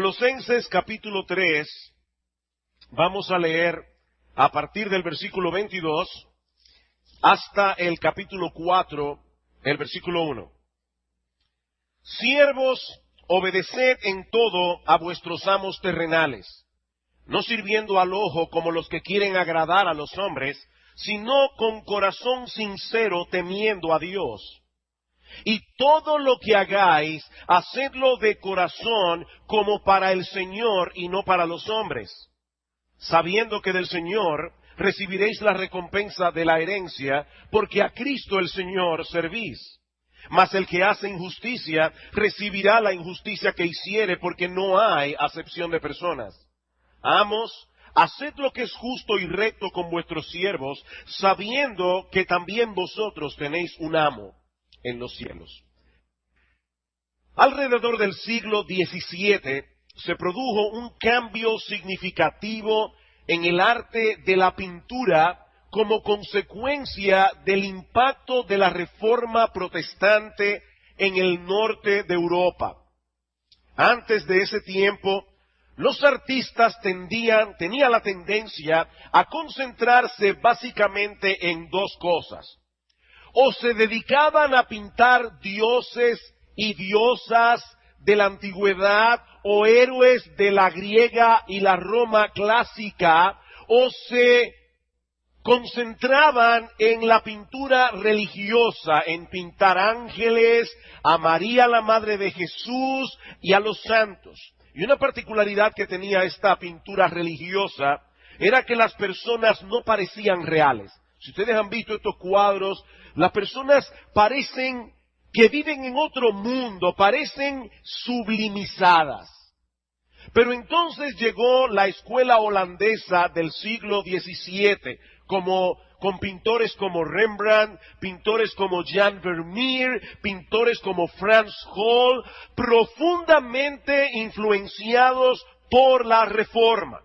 Colosenses capítulo 3, vamos a leer a partir del versículo 22 hasta el capítulo 4, el versículo 1. Siervos, obedeced en todo a vuestros amos terrenales, no sirviendo al ojo como los que quieren agradar a los hombres, sino con corazón sincero temiendo a Dios. Y todo lo que hagáis, hacedlo de corazón como para el Señor y no para los hombres, sabiendo que del Señor recibiréis la recompensa de la herencia, porque a Cristo el Señor servís. Mas el que hace injusticia recibirá la injusticia que hiciere, porque no hay acepción de personas. Amos, haced lo que es justo y recto con vuestros siervos, sabiendo que también vosotros tenéis un amo en los cielos. Alrededor del siglo XVII se produjo un cambio significativo en el arte de la pintura como consecuencia del impacto de la Reforma Protestante en el norte de Europa. Antes de ese tiempo, los artistas tenían la tendencia a concentrarse básicamente en dos cosas. O se dedicaban a pintar dioses y diosas de la antigüedad o héroes de la griega y la Roma clásica, o se concentraban en la pintura religiosa, en pintar ángeles, a María la Madre de Jesús y a los santos. Y una particularidad que tenía esta pintura religiosa era que las personas no parecían reales. Si ustedes han visto estos cuadros, las personas parecen que viven en otro mundo, parecen sublimizadas. Pero entonces llegó la escuela holandesa del siglo XVII, con pintores como Rembrandt, pintores como Jan Vermeer, pintores como Frans Hal, profundamente influenciados por la Reforma,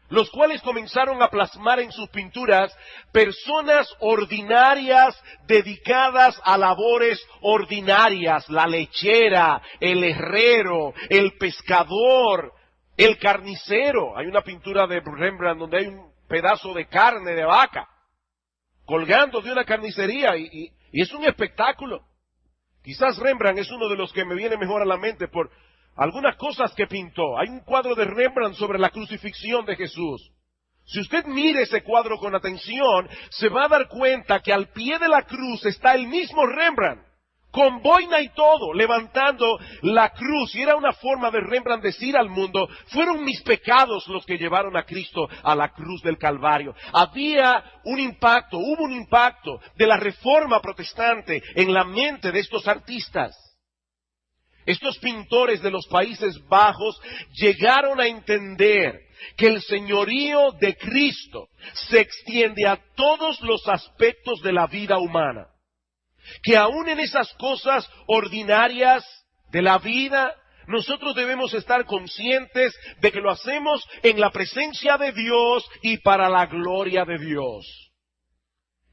los cuales comenzaron a plasmar en sus pinturas personas ordinarias dedicadas a labores ordinarias: la lechera, el herrero, el pescador, el carnicero. Hay una pintura de Rembrandt donde hay un pedazo de carne de vaca colgando de una carnicería y es un espectáculo. Quizás Rembrandt es uno de los que me viene mejor a la mente por algunas cosas que pintó. Hay un cuadro de Rembrandt sobre la crucifixión de Jesús. Si usted mire ese cuadro con atención, se va a dar cuenta que al pie de la cruz está el mismo Rembrandt, con boina y todo, levantando la cruz. Y era una forma de Rembrandt decir al mundo: fueron mis pecados los que llevaron a Cristo a la cruz del Calvario. Hubo un impacto de la Reforma Protestante en la mente de estos artistas. Estos pintores de los Países Bajos llegaron a entender que el señorío de Cristo se extiende a todos los aspectos de la vida humana. Que aún en esas cosas ordinarias de la vida, nosotros debemos estar conscientes de que lo hacemos en la presencia de Dios y para la gloria de Dios.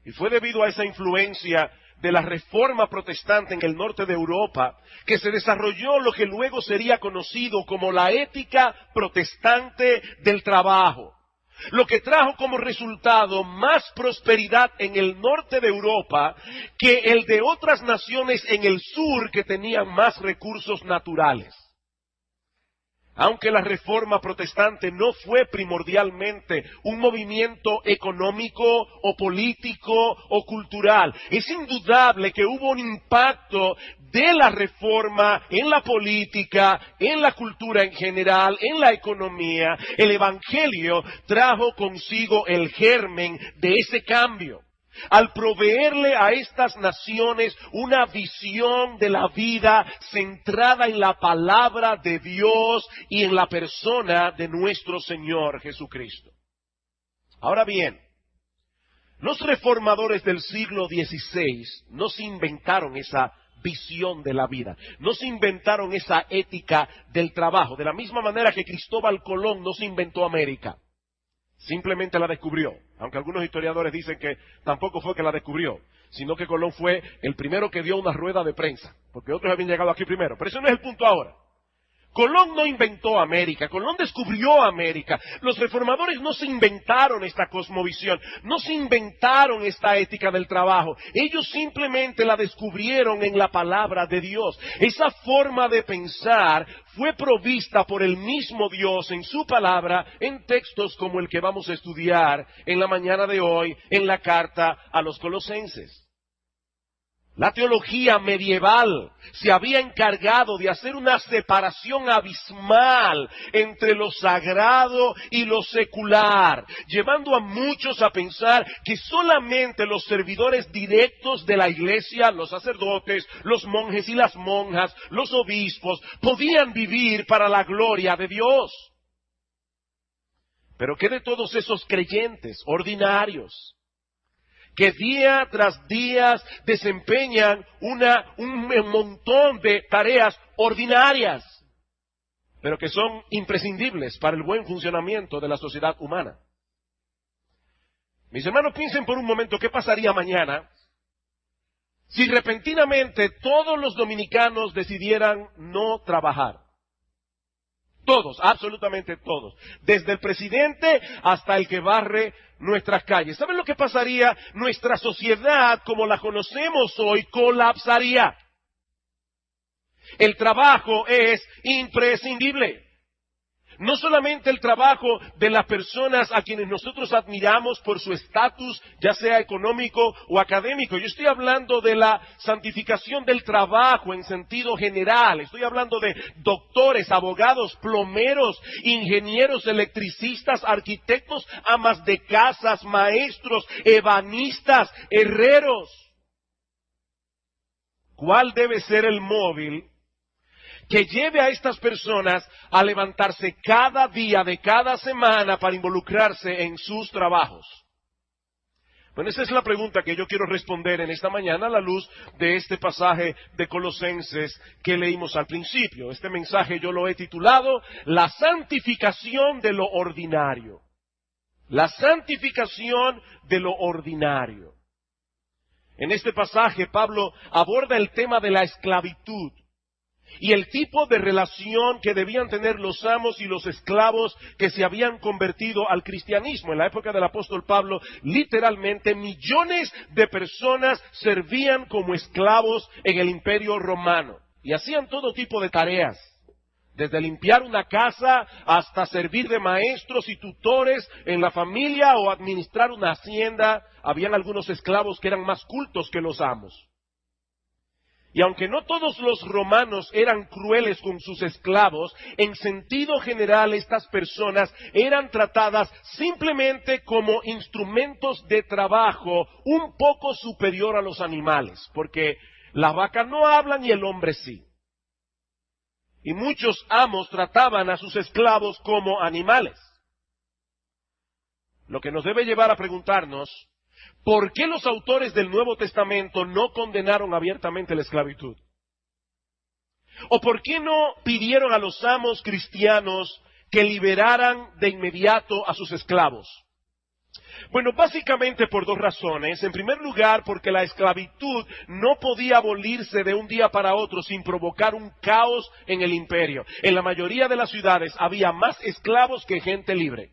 Y fue debido a esa influencia de la Reforma Protestante en el norte de Europa que se desarrolló lo que luego sería conocido como la ética protestante del trabajo, lo que trajo como resultado más prosperidad en el norte de Europa que el de otras naciones en el sur que tenían más recursos naturales. Aunque la Reforma Protestante no fue primordialmente un movimiento económico o político o cultural, es indudable que hubo un impacto de la Reforma en la política, en la cultura en general, en la economía. El Evangelio trajo consigo el germen de ese cambio, al proveerle a estas naciones una visión de la vida centrada en la palabra de Dios y en la persona de nuestro Señor Jesucristo. Ahora bien, los reformadores del siglo XVI no se inventaron esa visión de la vida, no se inventaron esa ética del trabajo, de la misma manera que Cristóbal Colón no se inventó América. Simplemente la descubrió, aunque algunos historiadores dicen que tampoco fue que la descubrió, sino que Colón fue el primero que dio una rueda de prensa, porque otros habían llegado aquí primero. Pero eso no es el punto ahora. Colón no inventó América, Colón descubrió América. Los reformadores no se inventaron esta cosmovisión, no se inventaron esta ética del trabajo. Ellos simplemente la descubrieron en la palabra de Dios. Esa forma de pensar fue provista por el mismo Dios en su palabra, en textos como el que vamos a estudiar en la mañana de hoy, en la carta a los Colosenses. La teología medieval se había encargado de hacer una separación abismal entre lo sagrado y lo secular, llevando a muchos a pensar que solamente los servidores directos de la iglesia, los sacerdotes, los monjes y las monjas, los obispos, podían vivir para la gloria de Dios. Pero ¿qué de todos esos creyentes ordinarios que día tras día desempeñan un montón de tareas ordinarias, pero que son imprescindibles para el buen funcionamiento de la sociedad humana? Mis hermanos, piensen por un momento qué pasaría mañana si repentinamente todos los dominicanos decidieran no trabajar. Todos, absolutamente todos. Desde el presidente hasta el que barre nuestras calles. ¿Saben lo que pasaría? Nuestra sociedad, como la conocemos hoy, colapsaría. El trabajo es imprescindible. No solamente el trabajo de las personas a quienes nosotros admiramos por su estatus, ya sea económico o académico. Yo estoy hablando de la santificación del trabajo en sentido general. Estoy hablando de doctores, abogados, plomeros, ingenieros, electricistas, arquitectos, amas de casas, maestros, ebanistas, herreros. ¿Cuál debe ser el móvil que lleve a estas personas a levantarse cada día de cada semana para involucrarse en sus trabajos? Bueno, esa es la pregunta que yo quiero responder en esta mañana a la luz de este pasaje de Colosenses que leímos al principio. Este mensaje yo lo he titulado La santificación de lo ordinario. La santificación de lo ordinario. En este pasaje Pablo aborda el tema de la esclavitud y el tipo de relación que debían tener los amos y los esclavos que se habían convertido al cristianismo. En la época del apóstol Pablo, literalmente millones de personas servían como esclavos en el imperio romano y hacían todo tipo de tareas, desde limpiar una casa hasta servir de maestros y tutores en la familia o administrar una hacienda. Habían algunos esclavos que eran más cultos que los amos. Y aunque no todos los romanos eran crueles con sus esclavos, en sentido general estas personas eran tratadas simplemente como instrumentos de trabajo un poco superior a los animales, porque la vaca no habla ni el hombre sí. Y muchos amos trataban a sus esclavos como animales. Lo que nos debe llevar a preguntarnos, ¿por qué los autores del Nuevo Testamento no condenaron abiertamente la esclavitud? ¿O por qué no pidieron a los amos cristianos que liberaran de inmediato a sus esclavos? Bueno, básicamente por dos razones. En primer lugar, porque la esclavitud no podía abolirse de un día para otro sin provocar un caos en el imperio. En la mayoría de las ciudades había más esclavos que gente libre.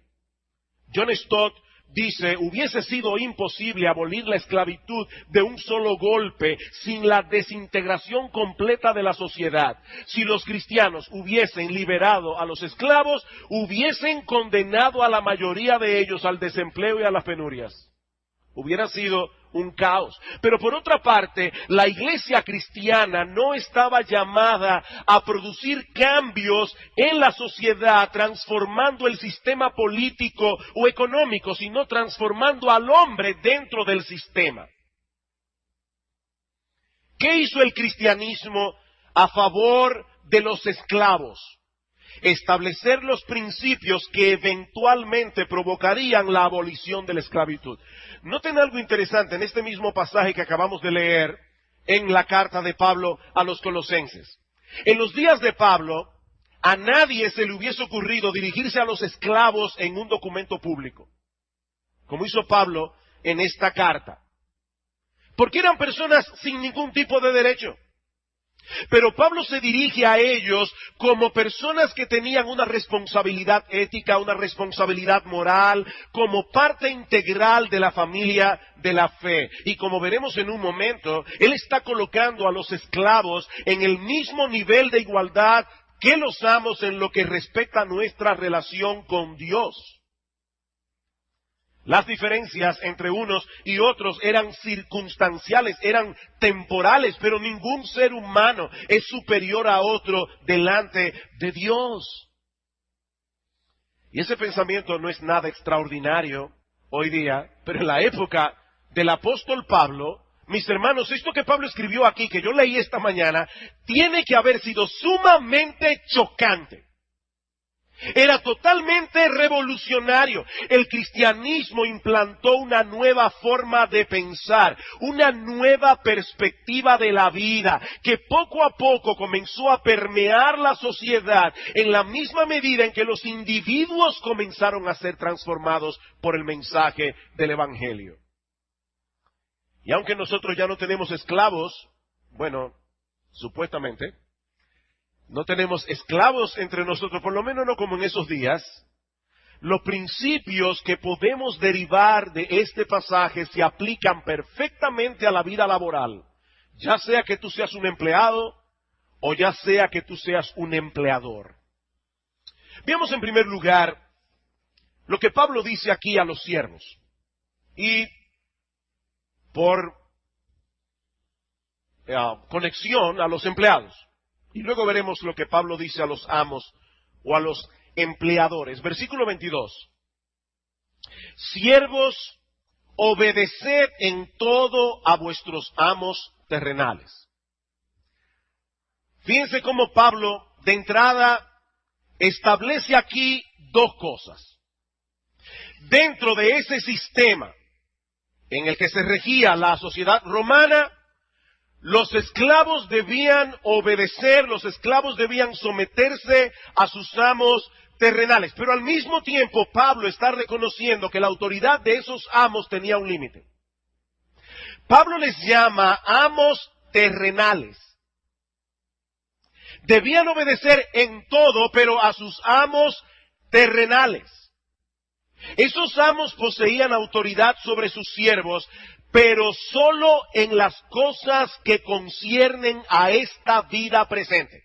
John Stott dice, hubiese sido imposible abolir la esclavitud de un solo golpe sin la desintegración completa de la sociedad. Si los cristianos hubiesen liberado a los esclavos, hubiesen condenado a la mayoría de ellos al desempleo y a las penurias. Hubiera sido un caos. Pero por otra parte, la iglesia cristiana no estaba llamada a producir cambios en la sociedad, transformando el sistema político o económico, sino transformando al hombre dentro del sistema. ¿Qué hizo el cristianismo a favor de los esclavos? Establecer los principios que eventualmente provocarían la abolición de la esclavitud. Noten algo interesante en este mismo pasaje que acabamos de leer en la carta de Pablo a los Colosenses. En los días de Pablo, a nadie se le hubiese ocurrido dirigirse a los esclavos en un documento público, como hizo Pablo en esta carta, porque eran personas sin ningún tipo de derecho. Pero Pablo se dirige a ellos como personas que tenían una responsabilidad ética, una responsabilidad moral, como parte integral de la familia de la fe. Y como veremos en un momento, él está colocando a los esclavos en el mismo nivel de igualdad que los amos en lo que respecta a nuestra relación con Dios. Las diferencias entre unos y otros eran circunstanciales, eran temporales, pero ningún ser humano es superior a otro delante de Dios. Y ese pensamiento no es nada extraordinario hoy día, pero en la época del apóstol Pablo, mis hermanos, esto que Pablo escribió aquí, que yo leí esta mañana, tiene que haber sido sumamente chocante. Era totalmente revolucionario. El cristianismo implantó una nueva forma de pensar, una nueva perspectiva de la vida, que poco a poco comenzó a permear la sociedad en la misma medida en que los individuos comenzaron a ser transformados por el mensaje del Evangelio. Y aunque nosotros ya no tenemos esclavos, bueno, supuestamente, no tenemos esclavos entre nosotros, por lo menos no como en esos días, los principios que podemos derivar de este pasaje se aplican perfectamente a la vida laboral, ya sea que tú seas un empleado o ya sea que tú seas un empleador. Veamos en primer lugar lo que Pablo dice aquí a los siervos y por conexión a los empleados. Y luego veremos lo que Pablo dice a los amos o a los empleadores. Versículo 22. Siervos, obedeced en todo a vuestros amos terrenales. Fíjense cómo Pablo, de entrada, establece aquí dos cosas. Dentro de ese sistema en el que se regía la sociedad romana, los esclavos debían obedecer, los esclavos debían someterse a sus amos terrenales. Pero al mismo tiempo Pablo está reconociendo que la autoridad de esos amos tenía un límite. Pablo les llama amos terrenales. Debían obedecer en todo, pero a sus amos terrenales. Esos amos poseían autoridad sobre sus siervos, pero solo en las cosas que conciernen a esta vida presente.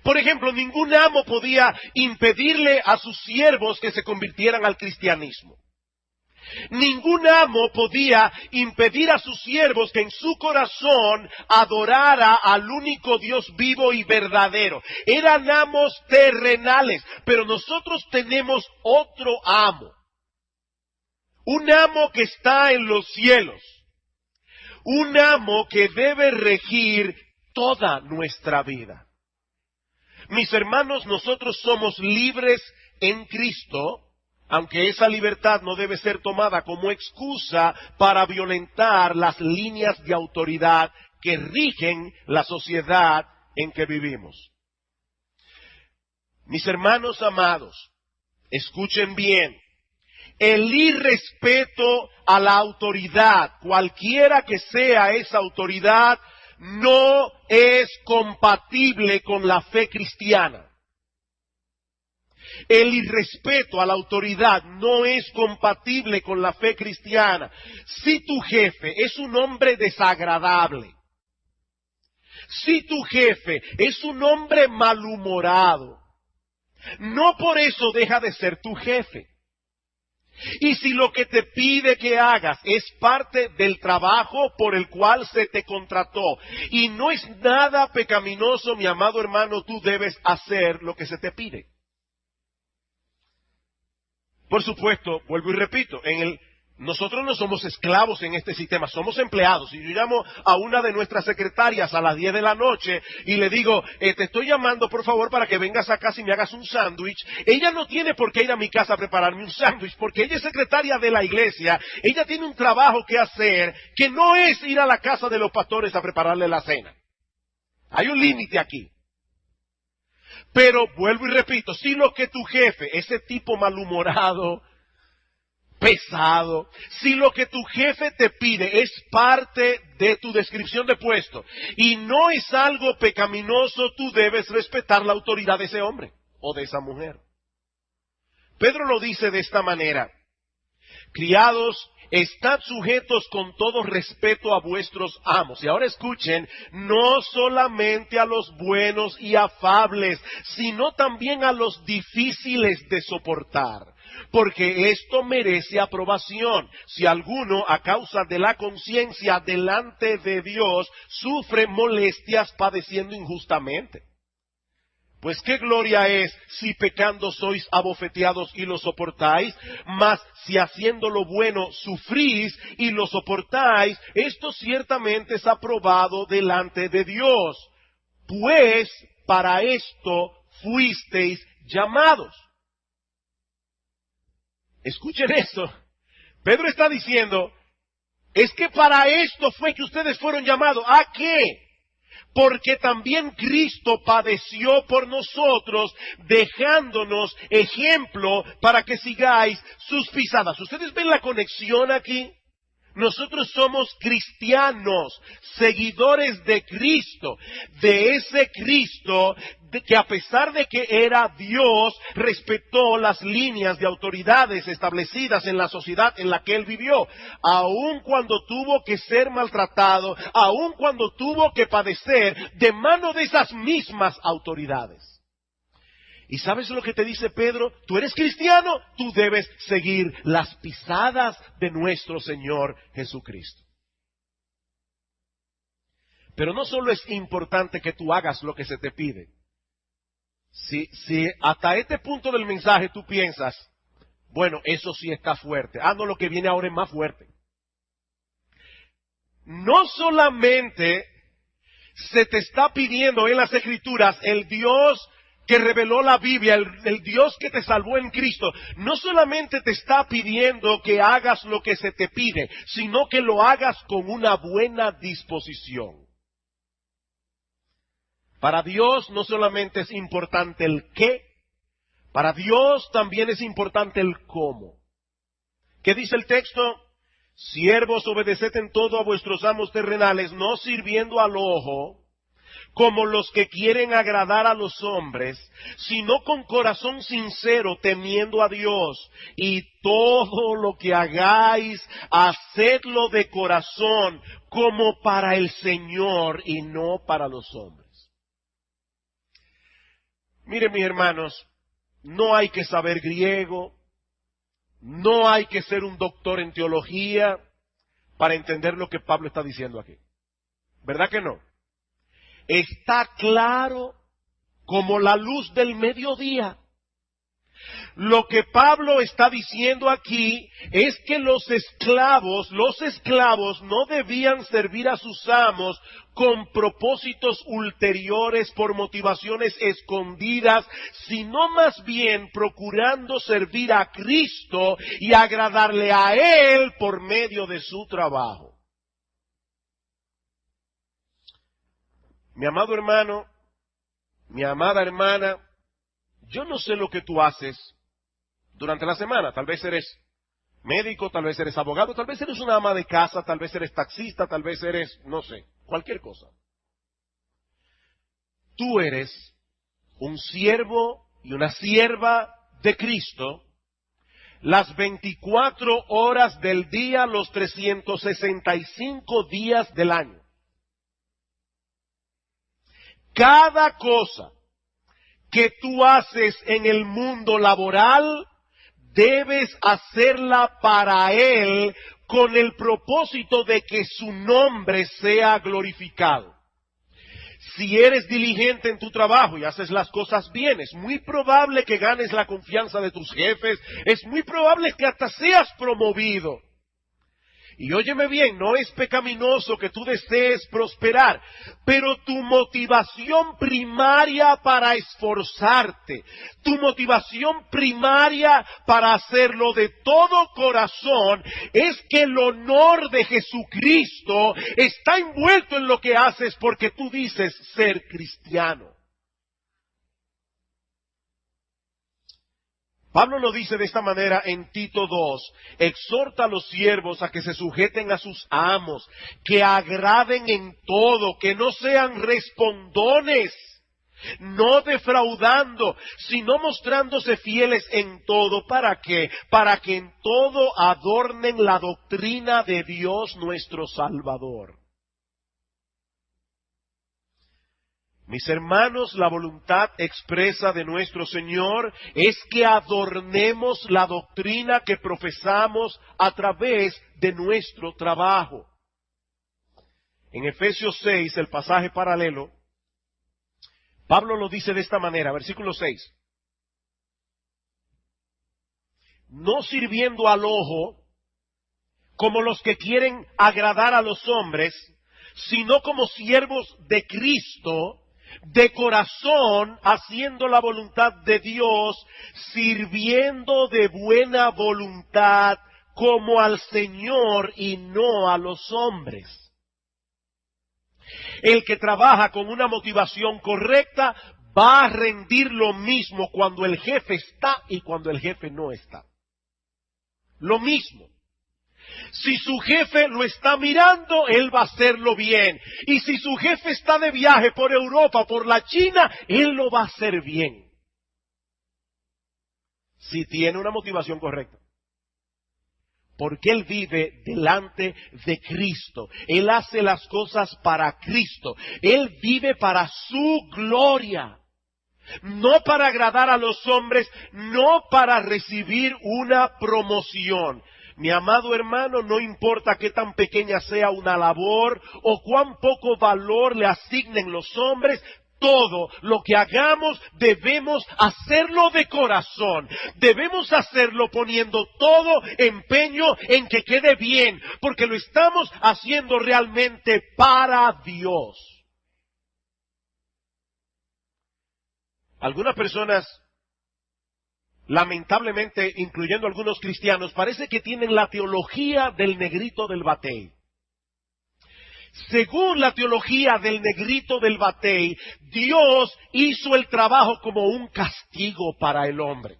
Por ejemplo, ningún amo podía impedirle a sus siervos que se convirtieran al cristianismo. Ningún amo podía impedir a sus siervos que en su corazón adorara al único Dios vivo y verdadero. Eran amos terrenales, pero nosotros tenemos otro amo. Un amo que está en los cielos. Un amo que debe regir toda nuestra vida. Mis hermanos, nosotros somos libres en Cristo, aunque esa libertad no debe ser tomada como excusa para violentar las líneas de autoridad que rigen la sociedad en que vivimos. Mis hermanos amados, escuchen bien. El irrespeto a la autoridad, cualquiera que sea esa autoridad, no es compatible con la fe cristiana. El irrespeto a la autoridad no es compatible con la fe cristiana. Si tu jefe es un hombre desagradable, si tu jefe es un hombre malhumorado, no por eso deja de ser tu jefe. Y si lo que te pide que hagas es parte del trabajo por el cual se te contrató y no es nada pecaminoso, mi amado hermano, tú debes hacer lo que se te pide. Por supuesto, vuelvo y repito, nosotros no somos esclavos en este sistema, somos empleados. Si yo llamo a una de nuestras secretarias a las 10 de la noche y le digo, te estoy llamando por favor para que vengas a casa y me hagas un sándwich, ella no tiene por qué ir a mi casa a prepararme un sándwich, porque ella es secretaria de la iglesia, ella tiene un trabajo que hacer que no es ir a la casa de los pastores a prepararle la cena. Hay un límite aquí. Pero vuelvo y repito, si lo que tu jefe, ese tipo malhumorado, pesado, si lo que tu jefe te pide es parte de tu descripción de puesto y no es algo pecaminoso, tú debes respetar la autoridad de ese hombre o de esa mujer. Pedro lo dice de esta manera: criados, estad sujetos con todo respeto a vuestros amos. Y ahora escuchen, no solamente a los buenos y afables, sino también a los difíciles de soportar, porque esto merece aprobación. Si alguno, a causa de la conciencia delante de Dios, sufre molestias padeciendo injustamente. Pues qué gloria es si pecando sois abofeteados y lo soportáis, mas si haciendo lo bueno sufrís y lo soportáis, esto ciertamente es aprobado delante de Dios, pues para esto fuisteis llamados. Escuchen esto. Pedro está diciendo, es que para esto fue que ustedes fueron llamados. ¿A qué? Porque también Cristo padeció por nosotros, dejándonos ejemplo para que sigáis sus pisadas. ¿Ustedes ven la conexión aquí? Nosotros somos cristianos, seguidores de Cristo, de ese Cristo que a pesar de que era Dios, respetó las líneas de autoridades establecidas en la sociedad en la que Él vivió, aun cuando tuvo que ser maltratado, aun cuando tuvo que padecer de mano de esas mismas autoridades. ¿Y sabes lo que te dice Pedro? Tú eres cristiano, tú debes seguir las pisadas de nuestro Señor Jesucristo. Pero no solo es importante que tú hagas lo que se te pide. Si hasta este punto del mensaje tú piensas, bueno, eso sí está fuerte. No, lo que viene ahora es más fuerte. No solamente se te está pidiendo en las Escrituras el Dios que reveló la Biblia, el Dios que te salvó en Cristo, no solamente te está pidiendo que hagas lo que se te pide, sino que lo hagas con una buena disposición. Para Dios no solamente es importante el qué, para Dios también es importante el cómo. ¿Qué dice el texto? Siervos, obedeced en todo a vuestros amos terrenales, no sirviendo al ojo, como los que quieren agradar a los hombres, sino con corazón sincero, temiendo a Dios. Y todo lo que hagáis, hacedlo de corazón, como para el Señor y no para los hombres. Miren, mis hermanos, no hay que saber griego, no hay que ser un doctor en teología para entender lo que Pablo está diciendo aquí. ¿Verdad que no? Está claro como la luz del mediodía. Lo que Pablo está diciendo aquí es que los esclavos no debían servir a sus amos con propósitos ulteriores por motivaciones escondidas, sino más bien procurando servir a Cristo y agradarle a Él por medio de su trabajo. Mi amado hermano, mi amada hermana, yo no sé lo que tú haces durante la semana. Tal vez eres médico, tal vez eres abogado, tal vez eres una ama de casa, tal vez eres taxista, tal vez eres, no sé, cualquier cosa. Tú eres un siervo y una sierva de Cristo las 24 horas del día, los 365 días del año. Cada cosa que tú haces en el mundo laboral, debes hacerla para Él con el propósito de que su nombre sea glorificado. Si eres diligente en tu trabajo y haces las cosas bien, es muy probable que ganes la confianza de tus jefes, es muy probable que hasta seas promovido. Y óyeme bien, no es pecaminoso que tú desees prosperar, pero tu motivación primaria para esforzarte, tu motivación primaria para hacerlo de todo corazón, es que el honor de Jesucristo está envuelto en lo que haces porque tú dices ser cristiano. Pablo lo dice de esta manera en Tito 2, exhorta a los siervos a que se sujeten a sus amos, que agraden en todo, que no sean respondones, no defraudando, sino mostrándose fieles en todo. ¿Para qué? Para que en todo adornen la doctrina de Dios nuestro Salvador. Mis hermanos, la voluntad expresa de nuestro Señor es que adornemos la doctrina que profesamos a través de nuestro trabajo. En Efesios 6, el pasaje paralelo, Pablo lo dice de esta manera, versículo 6. No sirviendo al ojo, como los que quieren agradar a los hombres, sino como siervos de Cristo, de corazón, haciendo la voluntad de Dios, sirviendo de buena voluntad como al Señor y no a los hombres. El que trabaja con una motivación correcta va a rendir lo mismo cuando el jefe está y cuando el jefe no está. Lo mismo. Si su jefe lo está mirando, él va a hacerlo bien. Y si su jefe está de viaje por Europa, por la China, él lo va a hacer bien. Si tiene una motivación correcta. Porque él vive delante de Cristo. Él hace las cosas para Cristo. Él vive para su gloria. No para agradar a los hombres, no para recibir una promoción. Mi amado hermano, no importa qué tan pequeña sea una labor o cuán poco valor le asignen los hombres, todo lo que hagamos debemos hacerlo de corazón. Debemos hacerlo poniendo todo empeño en que quede bien, porque lo estamos haciendo realmente para Dios. Algunas personas, lamentablemente, incluyendo algunos cristianos, parece que tienen la teología del negrito del batey. Según la teología del negrito del batey, Dios hizo el trabajo como un castigo para el hombre.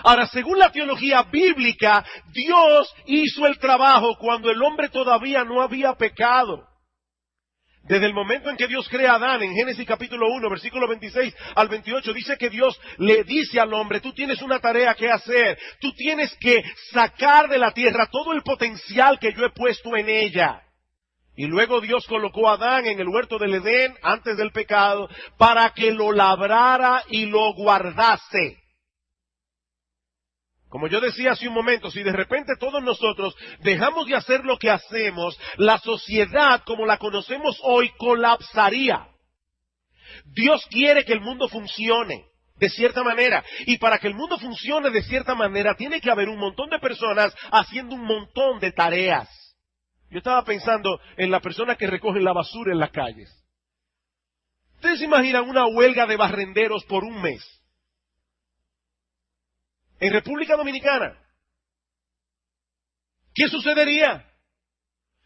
Ahora, según la teología bíblica, Dios hizo el trabajo cuando el hombre todavía no había pecado. Desde el momento en que Dios crea a Adán, en Génesis capítulo 1, versículo 26 al 28, dice que Dios le dice al hombre, tú tienes una tarea que hacer, tú tienes que sacar de la tierra todo el potencial que yo he puesto en ella. Y luego Dios colocó a Adán en el huerto del Edén, antes del pecado, para que lo labrara y lo guardase. Como yo decía hace un momento, si de repente todos nosotros dejamos de hacer lo que hacemos, la sociedad como la conocemos hoy colapsaría. Dios quiere que el mundo funcione de cierta manera. Y para que el mundo funcione de cierta manera, tiene que haber un montón de personas haciendo un montón de tareas. Yo estaba pensando en las personas que recogen la basura en las calles. ¿Ustedes se imaginan una huelga de barrenderos por un mes? En República Dominicana, ¿qué sucedería?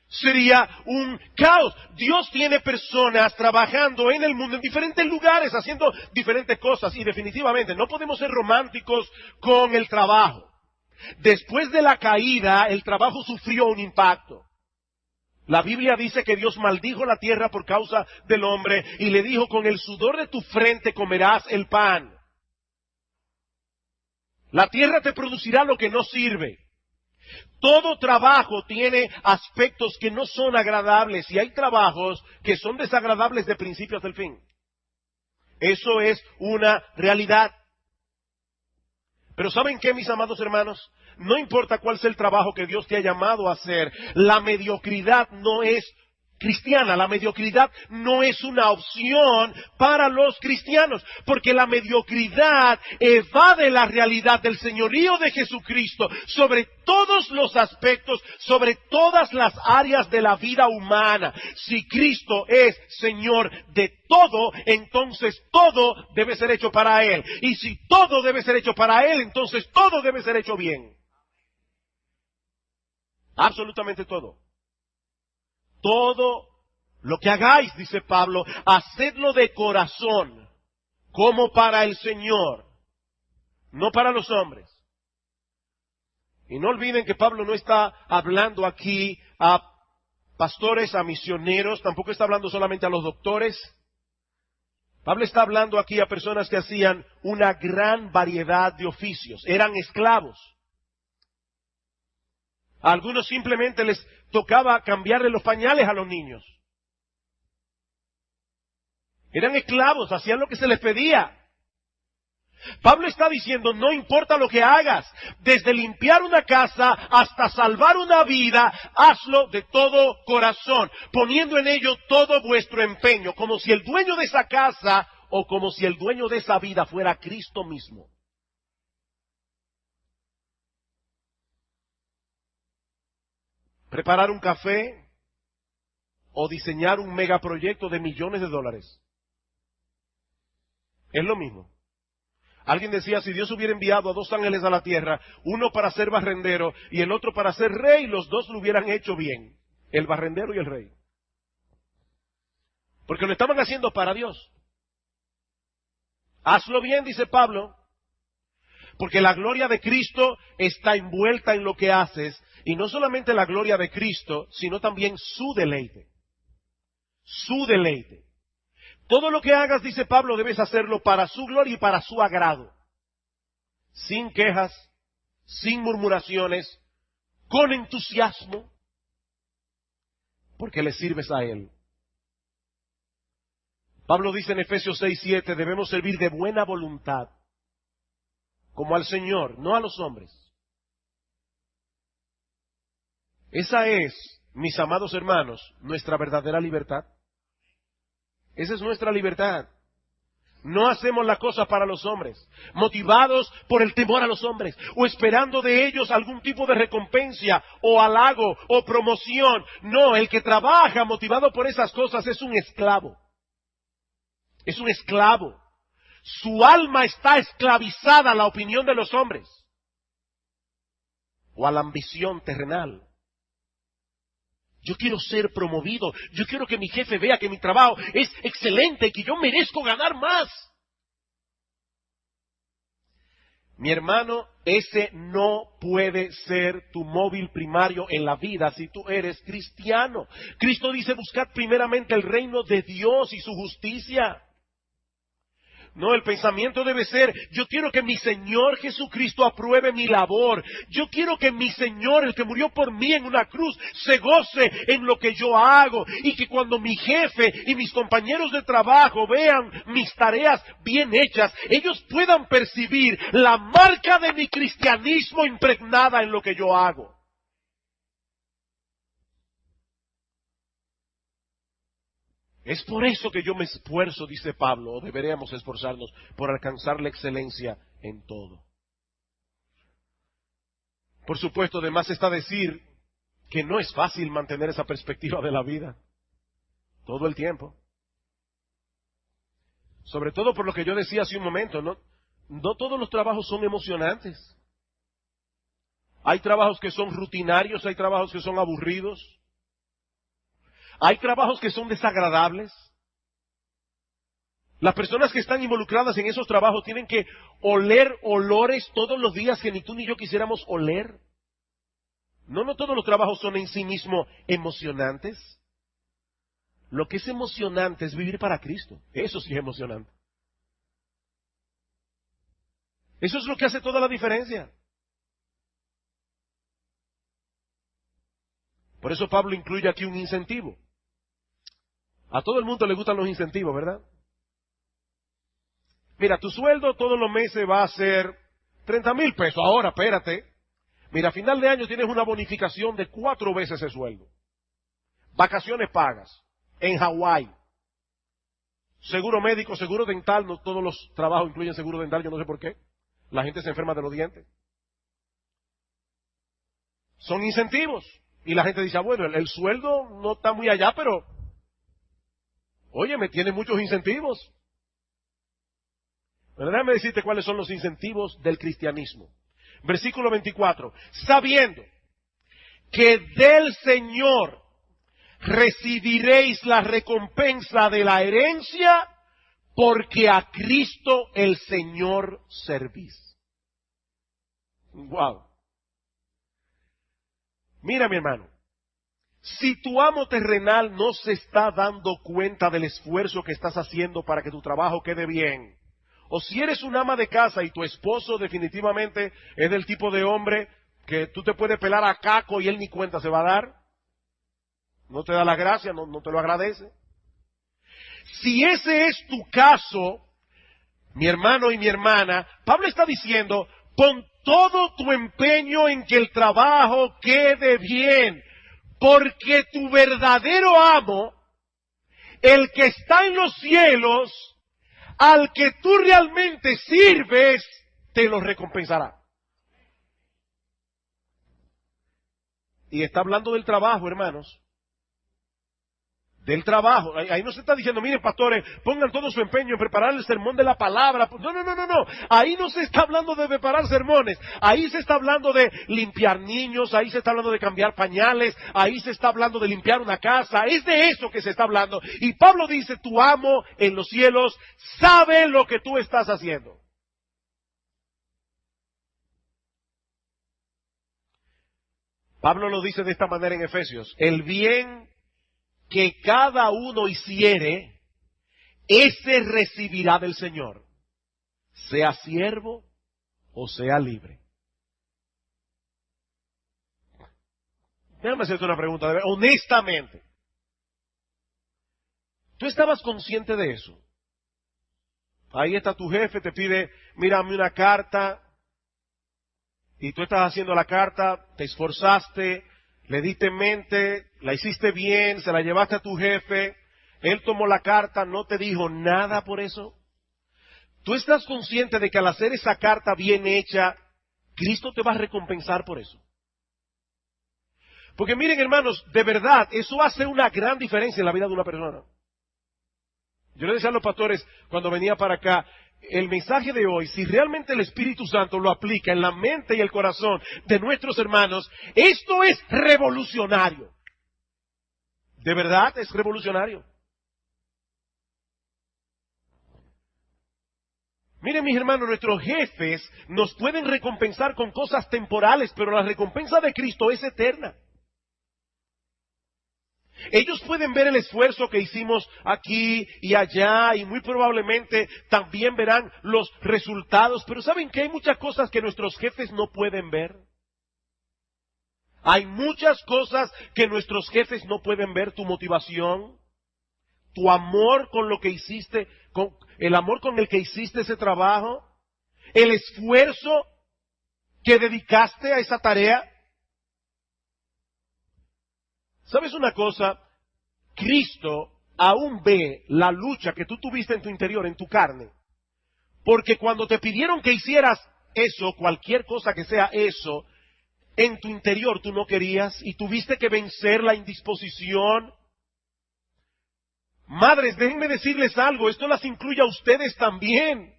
Sería un caos. Dios tiene personas trabajando en el mundo, en diferentes lugares, haciendo diferentes cosas. Y definitivamente no podemos ser románticos con el trabajo. Después de la caída, el trabajo sufrió un impacto. La Biblia dice que Dios maldijo la tierra por causa del hombre y le dijo, con el sudor de tu frente comerás el pan. La tierra te producirá lo que no sirve. Todo trabajo tiene aspectos que no son agradables y hay trabajos que son desagradables de principio hasta el fin. Eso es una realidad. Pero ¿saben qué, mis amados hermanos? No importa cuál sea el trabajo que Dios te ha llamado a hacer, la mediocridad no es cristiana, la mediocridad no es una opción para los cristianos, porque la mediocridad evade la realidad del señorío de Jesucristo sobre todos los aspectos, sobre todas las áreas de la vida humana. Si Cristo es Señor de todo, entonces todo debe ser hecho para Él. Y si todo debe ser hecho para Él, entonces todo debe ser hecho bien. Absolutamente todo. Todo lo que hagáis, dice Pablo, hacedlo de corazón, como para el Señor, no para los hombres. Y no olviden que Pablo no está hablando aquí a pastores, a misioneros, tampoco está hablando solamente a los doctores. Pablo está hablando aquí a personas que hacían una gran variedad de oficios, eran esclavos. A algunos simplemente les tocaba cambiarle los pañales a los niños. Eran esclavos, hacían lo que se les pedía. Pablo está diciendo, no importa lo que hagas, desde limpiar una casa hasta salvar una vida, hazlo de todo corazón, poniendo en ello todo vuestro empeño, como si el dueño de esa casa o como si el dueño de esa vida fuera Cristo mismo. Preparar un café o diseñar un megaproyecto de millones de dólares es lo mismo. Alguien decía, si Dios hubiera enviado a 2 ángeles a la tierra, uno para ser barrendero y el otro para ser rey, los dos lo hubieran hecho bien, el barrendero y el rey. Porque lo estaban haciendo para Dios. Hazlo bien, dice Pablo, porque la gloria de Cristo está envuelta en lo que haces, y no solamente la gloria de Cristo, sino también su deleite. Su deleite. Todo lo que hagas, dice Pablo, debes hacerlo para su gloria y para su agrado. Sin quejas, sin murmuraciones, con entusiasmo, porque le sirves a Él. Pablo dice en Efesios 6:7, debemos servir de buena voluntad, como al Señor, no a los hombres. Esa es, mis amados hermanos, nuestra verdadera libertad. Esa es nuestra libertad. No hacemos la cosa para los hombres, motivados por el temor a los hombres, o esperando de ellos algún tipo de recompensa, o halago, o promoción. No, el que trabaja motivado por esas cosas es un esclavo. Es un esclavo. Su alma está esclavizada a la opinión de los hombres, o a la ambición terrenal. Yo quiero ser promovido. Yo quiero que mi jefe vea que mi trabajo es excelente y que yo merezco ganar más. Mi hermano, ese no puede ser tu móvil primario en la vida si tú eres cristiano. Cristo dice, buscad primeramente el reino de Dios y su justicia. No, el pensamiento debe ser, yo quiero que mi Señor Jesucristo apruebe mi labor. Yo quiero que mi Señor, el que murió por mí en una cruz, se goce en lo que yo hago. Y que cuando mi jefe y mis compañeros de trabajo vean mis tareas bien hechas, ellos puedan percibir la marca de mi cristianismo impregnada en lo que yo hago. Es por eso que yo me esfuerzo, dice Pablo, o deberíamos esforzarnos por alcanzar la excelencia en todo. Por supuesto, además está decir que no es fácil mantener esa perspectiva de la vida todo el tiempo. Sobre todo por lo que yo decía hace un momento, no todos los trabajos son emocionantes. Hay trabajos que son rutinarios, hay trabajos que son aburridos. Hay trabajos que son desagradables. Las personas que están involucradas en esos trabajos tienen que oler olores todos los días que ni tú ni yo quisiéramos oler. No todos los trabajos son en sí mismos emocionantes. Lo que es emocionante es vivir para Cristo. Eso sí es emocionante. Eso es lo que hace toda la diferencia. Por eso Pablo incluye aquí un incentivo. A todo el mundo le gustan los incentivos, ¿verdad? Mira, tu sueldo todos los meses va a ser 30,000 pesos. Ahora, espérate. Mira, a final de año tienes una bonificación de 4 veces el sueldo. Vacaciones pagas. En Hawái. Seguro médico, seguro dental. No todos los trabajos incluyen seguro dental, yo no sé por qué. La gente se enferma de los dientes. Son incentivos. Y la gente dice, bueno, el sueldo no está muy allá, pero oye, me tiene muchos incentivos. Pero déjame decirte cuáles son los incentivos del cristianismo. Versículo 24. Sabiendo que del Señor recibiréis la recompensa de la herencia, porque a Cristo el Señor servís. Wow. Mira, mi hermano, si tu amo terrenal no se está dando cuenta del esfuerzo que estás haciendo para que tu trabajo quede bien, o si eres un ama de casa y tu esposo definitivamente es del tipo de hombre que tú te puedes pelar a caco y él ni cuenta se va a dar, no te da la gracia, no te lo agradece. Si ese es tu caso, mi hermano y mi hermana, Pablo está diciendo, pon todo tu empeño en que el trabajo quede bien, porque tu verdadero amo, el que está en los cielos, al que tú realmente sirves, te lo recompensará. Y está hablando del trabajo, hermanos. Del trabajo. Ahí no se está diciendo, miren pastores, pongan todo su empeño en preparar el sermón de la palabra. No. Ahí no se está hablando de preparar sermones. Ahí se está hablando de limpiar niños, ahí se está hablando de cambiar pañales, ahí se está hablando de limpiar una casa. Es de eso que se está hablando. Y Pablo dice, tu amo en los cielos sabe lo que tú estás haciendo. Pablo lo dice de esta manera en Efesios, el bien que cada uno hiciere, ese recibirá del Señor, sea siervo o sea libre. Déjame hacerte una pregunta, honestamente. ¿Tú estabas consciente de eso? Ahí está tu jefe, te pide, mírame una carta, y tú estás haciendo la carta, te esforzaste, le diste mente, la hiciste bien, se la llevaste a tu jefe, él tomó la carta, no te dijo nada por eso. ¿Tú estás consciente de que al hacer esa carta bien hecha, Cristo te va a recompensar por eso? Porque miren, hermanos, de verdad, eso hace una gran diferencia en la vida de una persona. Yo le decía a los pastores cuando venía para acá, el mensaje de hoy, si realmente el Espíritu Santo lo aplica en la mente y el corazón de nuestros hermanos, esto es revolucionario. De verdad es revolucionario. Miren, mis hermanos, nuestros jefes nos pueden recompensar con cosas temporales, pero la recompensa de Cristo es eterna. Ellos pueden ver el esfuerzo que hicimos aquí y allá y muy probablemente también verán los resultados, pero ¿saben que hay muchas cosas que nuestros jefes no pueden ver? Hay muchas cosas que nuestros jefes no pueden ver, tu motivación, tu amor con lo que hiciste, con el amor con el que hiciste ese trabajo, el esfuerzo que dedicaste a esa tarea. ¿Sabes una cosa? Cristo aún ve la lucha que tú tuviste en tu interior, en tu carne. Porque cuando te pidieron que hicieras eso, cualquier cosa que sea eso, en tu interior tú no querías y tuviste que vencer la indisposición. Madres, déjenme decirles algo, esto las incluye a ustedes también.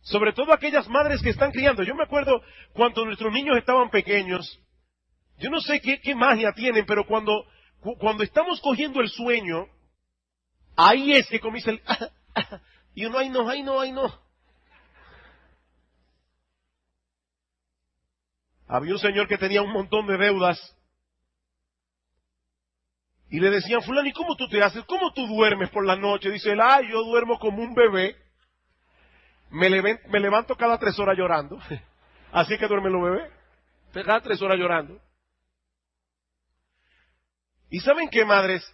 Sobre todo aquellas madres que están criando. Yo me acuerdo cuando nuestros niños estaban pequeños, yo no sé qué magia tienen, pero cuando estamos cogiendo el sueño, ahí es que comienza el... y uno, ay no. Había un señor que tenía un montón de deudas. Y le decían, fulano, ¿y cómo tú te haces? ¿Cómo tú duermes por la noche? Dice él, yo duermo como un bebé. Me levanto cada 3 horas llorando. Así es que duermen los bebés. Cada 3 horas llorando. ¿Y saben qué, madres?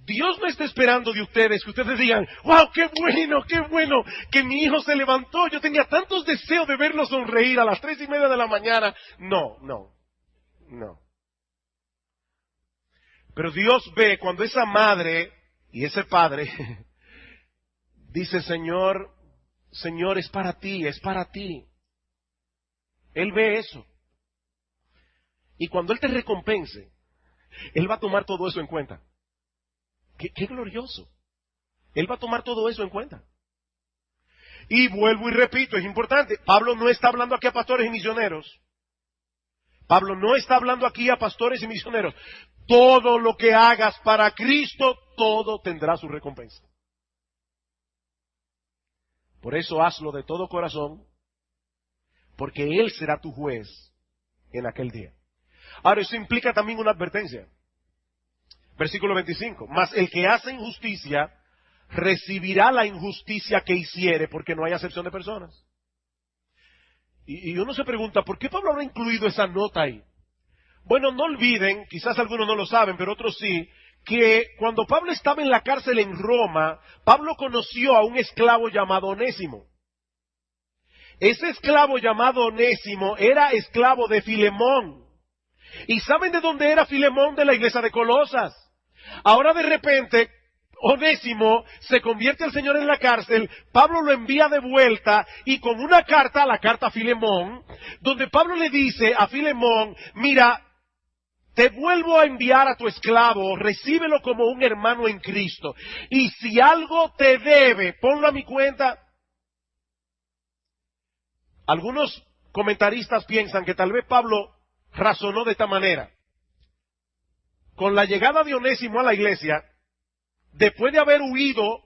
Dios no está esperando de ustedes que ustedes digan, wow, qué bueno, que mi hijo se levantó. Yo tenía tantos deseos de verlo sonreír a las 3:30 de la mañana. No. Pero Dios ve cuando esa madre y ese padre dice, Señor, es para ti. Él ve eso. Y cuando Él te recompense, Él va a tomar todo eso en cuenta. Qué glorioso. Él va a tomar todo eso en cuenta. Y vuelvo y repito, es importante. Pablo no está hablando aquí a pastores y misioneros. Pablo no está hablando aquí a pastores y misioneros. Todo lo que hagas para Cristo, todo tendrá su recompensa. Por eso hazlo de todo corazón, porque Él será tu juez en aquel día. Ahora, eso implica también una advertencia. Versículo 25. Mas el que hace injusticia recibirá la injusticia que hiciere, porque no hay acepción de personas. Y uno se pregunta, ¿por qué Pablo habrá incluido esa nota ahí? Bueno, no olviden, quizás algunos no lo saben, pero otros sí, que cuando Pablo estaba en la cárcel en Roma, Pablo conoció a un esclavo llamado Onésimo. Ese esclavo llamado Onésimo era esclavo de Filemón. ¿Y saben de dónde era Filemón? De la iglesia de Colosas. Ahora de repente, Onésimo se convierte al Señor en la cárcel, Pablo lo envía de vuelta y con una carta, la carta a Filemón, donde Pablo le dice a Filemón, mira, te vuelvo a enviar a tu esclavo, recíbelo como un hermano en Cristo. Y si algo te debe, ponlo a mi cuenta. Algunos comentaristas piensan que tal vez Pablo razonó de esta manera. Con la llegada de Onésimo a la iglesia, después de haber huido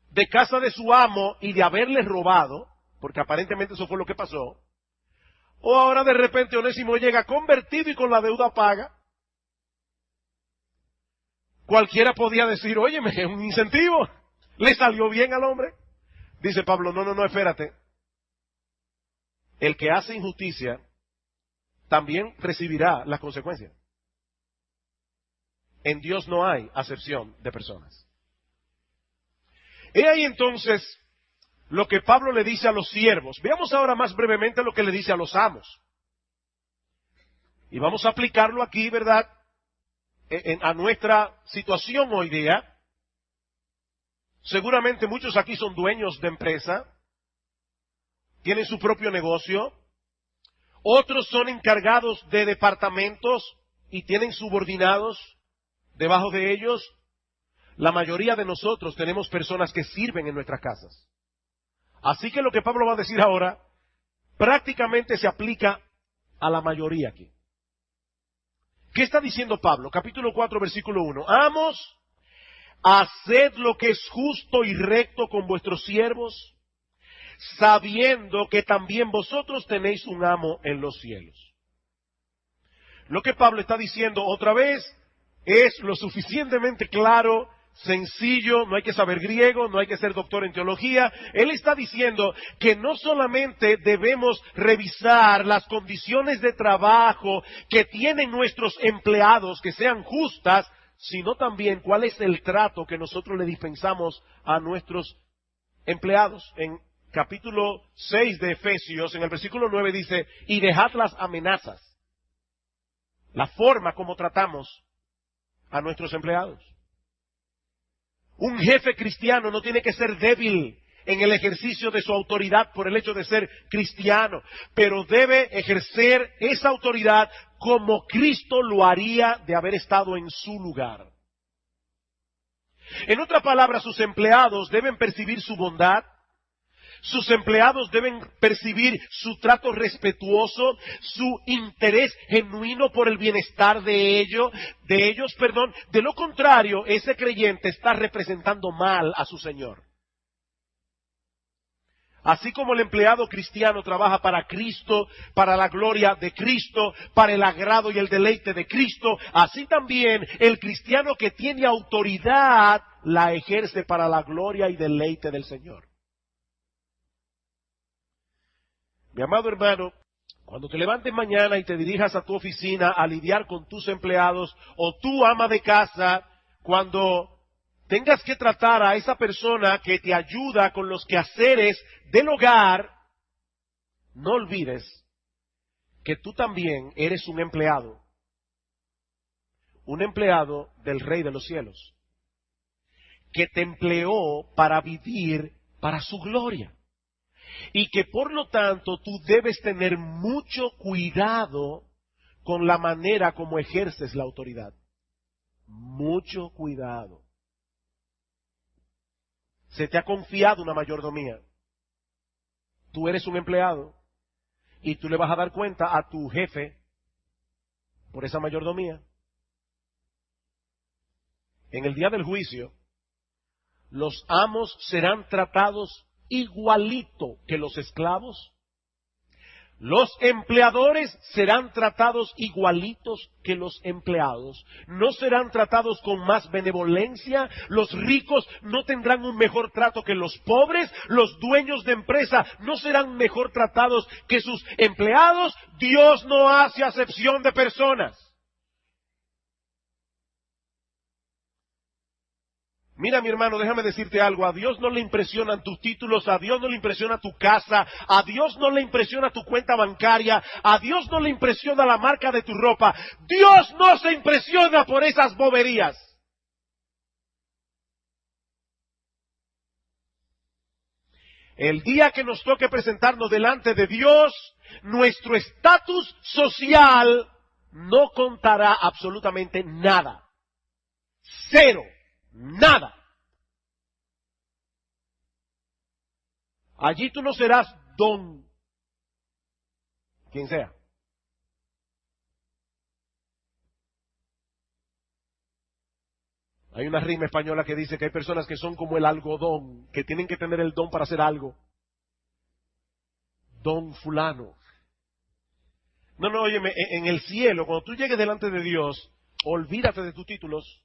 de casa de su amo y de haberle robado, porque aparentemente eso fue lo que pasó, o ahora de repente Onésimo llega convertido y con la deuda paga, cualquiera podía decir, óyeme, es un incentivo, le salió bien al hombre. Dice Pablo, no, espérate. El que hace injusticia también recibirá las consecuencias. En Dios no hay acepción de personas. He ahí entonces lo que Pablo le dice a los siervos. Veamos ahora más brevemente lo que le dice a los amos. Y vamos a aplicarlo aquí, ¿verdad?, a nuestra situación hoy día. Seguramente muchos aquí son dueños de empresa, tienen su propio negocio, otros son encargados de departamentos y tienen subordinados debajo de ellos. La mayoría de nosotros tenemos personas que sirven en nuestras casas. Así que lo que Pablo va a decir ahora prácticamente se aplica a la mayoría aquí. ¿Qué está diciendo Pablo? Capítulo 4, versículo 1. Amos, haced lo que es justo y recto con vuestros siervos, sabiendo que también vosotros tenéis un amo en los cielos. Lo que Pablo está diciendo otra vez es lo suficientemente claro, sencillo, no hay que saber griego, no hay que ser doctor en teología. Él está diciendo que no solamente debemos revisar las condiciones de trabajo que tienen nuestros empleados, que sean justas, sino también cuál es el trato que nosotros le dispensamos a nuestros empleados. En capítulo 6 de Efesios, en el versículo 9 dice, y dejad las amenazas, la forma como tratamos a nuestros empleados. Un jefe cristiano no tiene que ser débil en el ejercicio de su autoridad por el hecho de ser cristiano, pero debe ejercer esa autoridad como Cristo lo haría de haber estado en su lugar. En otras palabras, sus empleados deben percibir su bondad, sus empleados deben percibir su trato respetuoso, su interés genuino por el bienestar de ellos. De lo contrario, ese creyente está representando mal a su Señor. Así como el empleado cristiano trabaja para Cristo, para la gloria de Cristo, para el agrado y el deleite de Cristo, así también el cristiano que tiene autoridad la ejerce para la gloria y deleite del Señor. Mi amado hermano, cuando te levantes mañana y te dirijas a tu oficina a lidiar con tus empleados o tu ama de casa, cuando tengas que tratar a esa persona que te ayuda con los quehaceres del hogar, no olvides que tú también eres un empleado del Rey de los cielos, que te empleó para vivir para su gloria. Y que por lo tanto tú debes tener mucho cuidado con la manera como ejerces la autoridad. Mucho cuidado. Se te ha confiado una mayordomía. Tú eres un empleado y tú le vas a dar cuenta a tu jefe por esa mayordomía. En el día del juicio, los amos serán tratados igualito que los esclavos, Los empleadores serán tratados igualitos que los empleados. No serán tratados con más benevolencia. Los ricos no tendrán un mejor trato que los pobres. Los dueños de empresa no serán mejor tratados que sus empleados. Dios no hace acepción de personas. Mira, mi hermano, déjame decirte algo. A Dios no le impresionan tus títulos, a Dios no le impresiona tu casa, a Dios no le impresiona tu cuenta bancaria, a Dios no le impresiona la marca de tu ropa. Dios no se impresiona por esas boberías. El día que nos toque presentarnos delante de Dios, nuestro estatus social no contará absolutamente nada. Cero. Nada. Allí tú no serás don quien sea. Hay una rima española que dice que hay personas que son como el algodón, que tienen que tener el don para hacer algo. Don fulano. No, óyeme, en el cielo, cuando tú llegues delante de Dios, olvídate de tus títulos.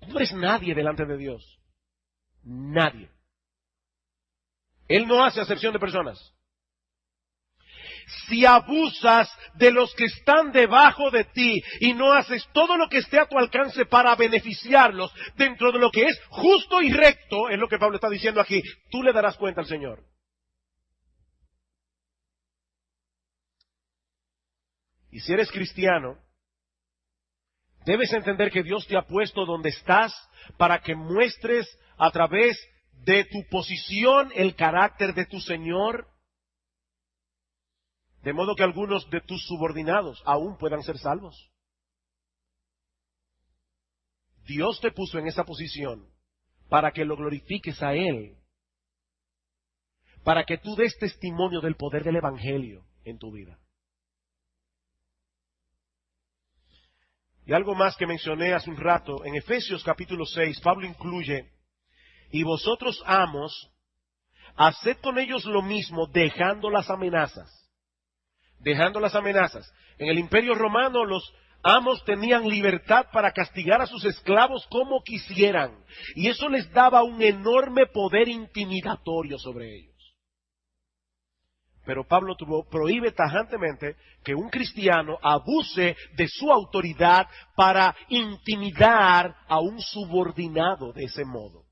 Tú no eres nadie delante de Dios. Nadie. Él no hace acepción de personas. Si abusas de los que están debajo de ti y no haces todo lo que esté a tu alcance para beneficiarlos dentro de lo que es justo y recto, es lo que Pablo está diciendo aquí, tú le darás cuenta al Señor. Y si eres cristiano, debes entender que Dios te ha puesto donde estás para que muestres a través de tu posición el carácter de tu Señor, de modo que algunos de tus subordinados aún puedan ser salvos. Dios te puso en esa posición para que lo glorifiques a Él, para que tú des testimonio del poder del Evangelio en tu vida. Y algo más que mencioné hace un rato, en Efesios capítulo 6, Pablo incluye, y vosotros amos, haced con ellos lo mismo, dejando las amenazas. Dejando las amenazas. En el Imperio Romano los amos tenían libertad para castigar a sus esclavos como quisieran. Y eso les daba un enorme poder intimidatorio sobre ellos. Pero Pablo prohíbe tajantemente que un cristiano abuse de su autoridad para intimidar a un subordinado de ese modo.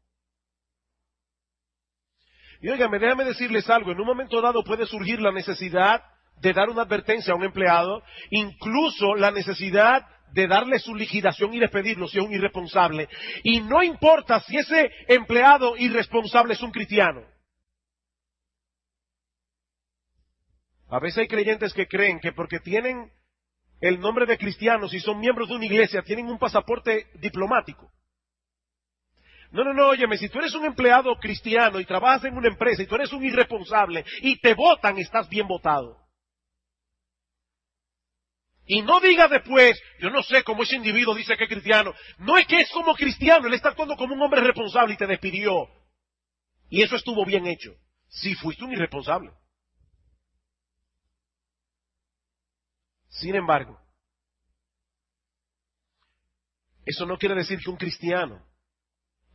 Y óigame, déjame decirles algo, en un momento dado puede surgir la necesidad de dar una advertencia a un empleado, incluso la necesidad de darle su liquidación y despedirlo si es un irresponsable. Y no importa si ese empleado irresponsable es un cristiano. A veces hay creyentes que creen que porque tienen el nombre de cristianos y son miembros de una iglesia, tienen un pasaporte diplomático. No, óyeme, si tú eres un empleado cristiano y trabajas en una empresa y tú eres un irresponsable y te votan, estás bien votado. Y no diga después, yo no sé cómo ese individuo dice que es cristiano. No es que es como cristiano, él está actuando como un hombre responsable y te despidió. Y eso estuvo bien hecho. Si fuiste un irresponsable. Sin embargo, eso no quiere decir que un cristiano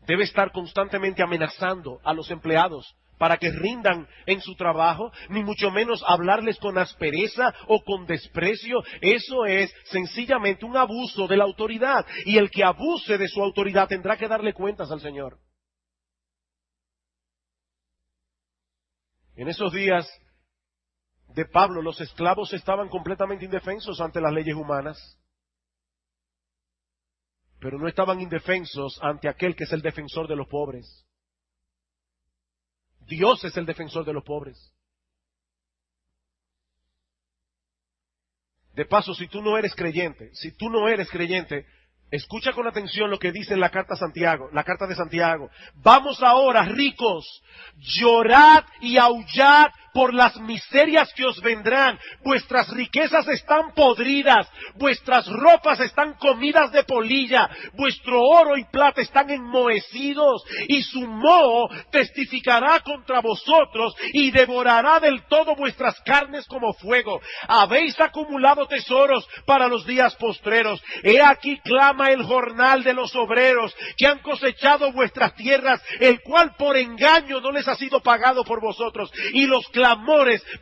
debe estar constantemente amenazando a los empleados para que rindan en su trabajo, ni mucho menos hablarles con aspereza o con desprecio. Eso es sencillamente un abuso de la autoridad. Y el que abuse de su autoridad tendrá que darle cuentas al Señor. En esos días de Pablo, los esclavos estaban completamente indefensos ante las leyes humanas, pero no estaban indefensos ante aquel que es el defensor de los pobres. Dios es el defensor de los pobres. De paso, si tú no eres creyente, escucha con atención lo que dice en la carta de Santiago. Vamos ahora, ricos, llorad y aullad por las miserias que os vendrán. Vuestras riquezas están podridas, vuestras ropas están comidas de polilla, vuestro oro y plata están enmohecidos, y su moho testificará contra vosotros y devorará del todo vuestras carnes como fuego. Habéis acumulado tesoros para los días postreros. He aquí clama el jornal de los obreros que han cosechado vuestras tierras, el cual por engaño no les ha sido pagado por vosotros, y los clamores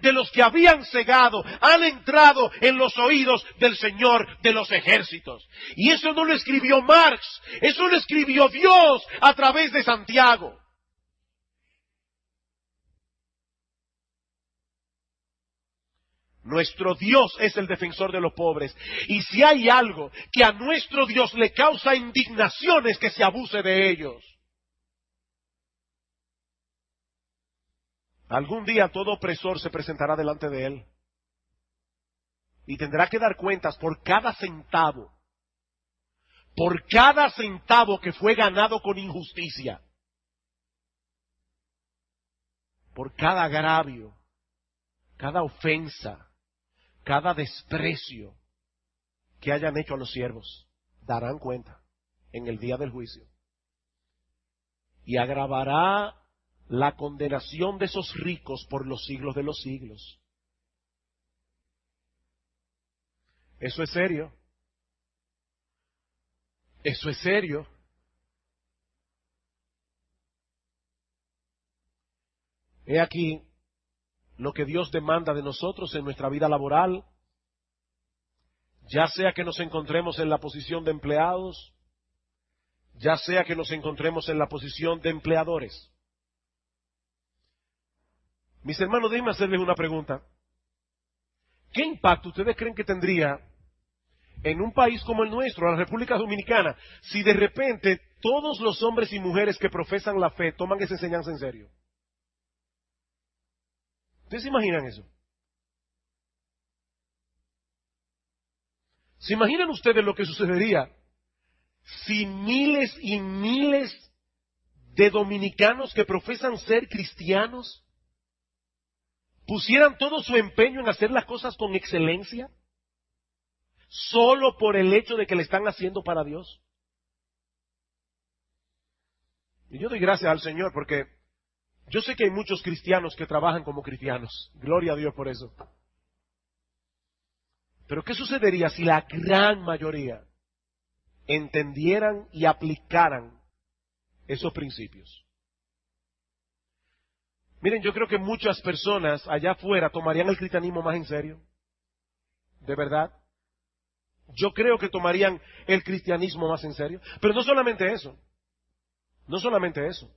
de los que habían cegado han entrado en los oídos del Señor de los ejércitos. Y eso no lo escribió Marx, eso lo escribió Dios a través de Santiago. Nuestro Dios es el defensor de los pobres. Y si hay algo que a nuestro Dios le causa indignación, es que se abuse de ellos. Algún día todo opresor se presentará delante de él y tendrá que dar cuentas por cada centavo que fue ganado con injusticia, por cada agravio, cada ofensa, cada desprecio que hayan hecho a los siervos. Darán cuenta en el día del juicio. Y agravará la condenación de esos ricos por los siglos de los siglos. Eso es serio. Eso es serio. He aquí lo que Dios demanda de nosotros en nuestra vida laboral, ya sea que nos encontremos en la posición de empleados, ya sea que nos encontremos en la posición de empleadores. Mis hermanos, déjenme hacerles una pregunta. ¿Qué impacto ustedes creen que tendría en un país como el nuestro, la República Dominicana, si de repente todos los hombres y mujeres que profesan la fe toman esa enseñanza en serio? ¿Ustedes se imaginan eso? ¿Se imaginan ustedes lo que sucedería si miles y miles de dominicanos que profesan ser cristianos pusieran todo su empeño en hacer las cosas con excelencia, solo por el hecho de que le están haciendo para Dios? Y yo doy gracias al Señor porque yo sé que hay muchos cristianos que trabajan como cristianos. Gloria a Dios por eso. Pero ¿qué sucedería si la gran mayoría entendieran y aplicaran esos principios? Miren, yo creo que muchas personas allá afuera tomarían el cristianismo más en serio. De verdad. Yo creo que tomarían el cristianismo más en serio. Pero no solamente eso. No solamente eso.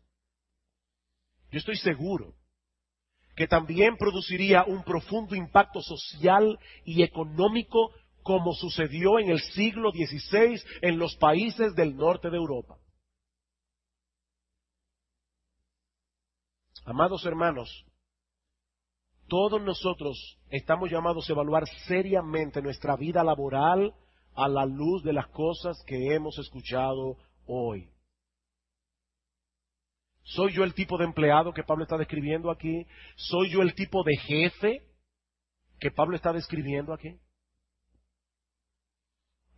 Yo estoy seguro que también produciría un profundo impacto social y económico como sucedió en el siglo XVI en los países del norte de Europa. Amados hermanos, todos nosotros estamos llamados a evaluar seriamente nuestra vida laboral a la luz de las cosas que hemos escuchado hoy. ¿Soy yo el tipo de empleado que Pablo está describiendo aquí? ¿Soy yo el tipo de jefe que Pablo está describiendo aquí?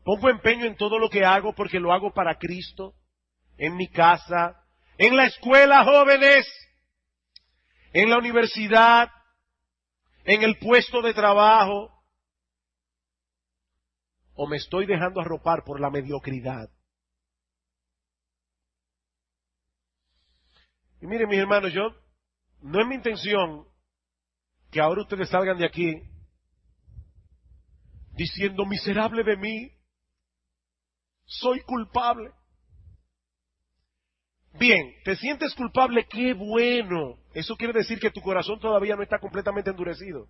¿Pongo empeño en todo lo que hago porque lo hago para Cristo? En mi casa, en la escuela, jóvenes, en la universidad, en el puesto de trabajo. ¿O me estoy dejando arropar por la mediocridad? Y miren, mis hermanos, no es mi intención que ahora ustedes salgan de aquí diciendo, miserable de mí, soy culpable. Bien, ¿te sientes culpable? ¡Qué bueno! Eso quiere decir que tu corazón todavía no está completamente endurecido.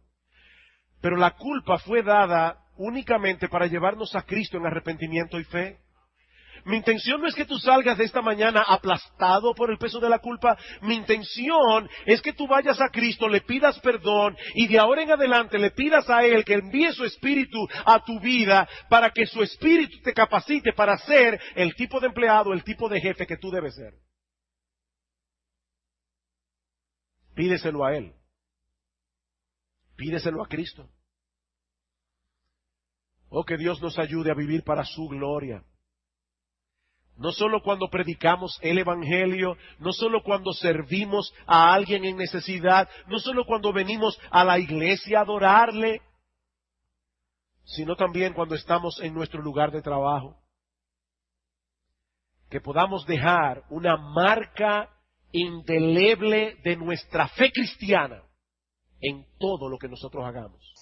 Pero la culpa fue dada únicamente para llevarnos a Cristo en arrepentimiento y fe. Mi intención no es que tú salgas de esta mañana aplastado por el peso de la culpa. Mi intención es que tú vayas a Cristo, le pidas perdón y de ahora en adelante le pidas a Él que envíe su Espíritu a tu vida para que su Espíritu te capacite para ser el tipo de empleado, el tipo de jefe que tú debes ser. Pídeselo a Él. Pídeselo a Cristo. Oh, que Dios nos ayude a vivir para su gloria. No solo cuando predicamos el Evangelio, no solo cuando servimos a alguien en necesidad, no solo cuando venimos a la iglesia a adorarle, sino también cuando estamos en nuestro lugar de trabajo. Que podamos dejar una marca indeleble de nuestra fe cristiana en todo lo que nosotros hagamos.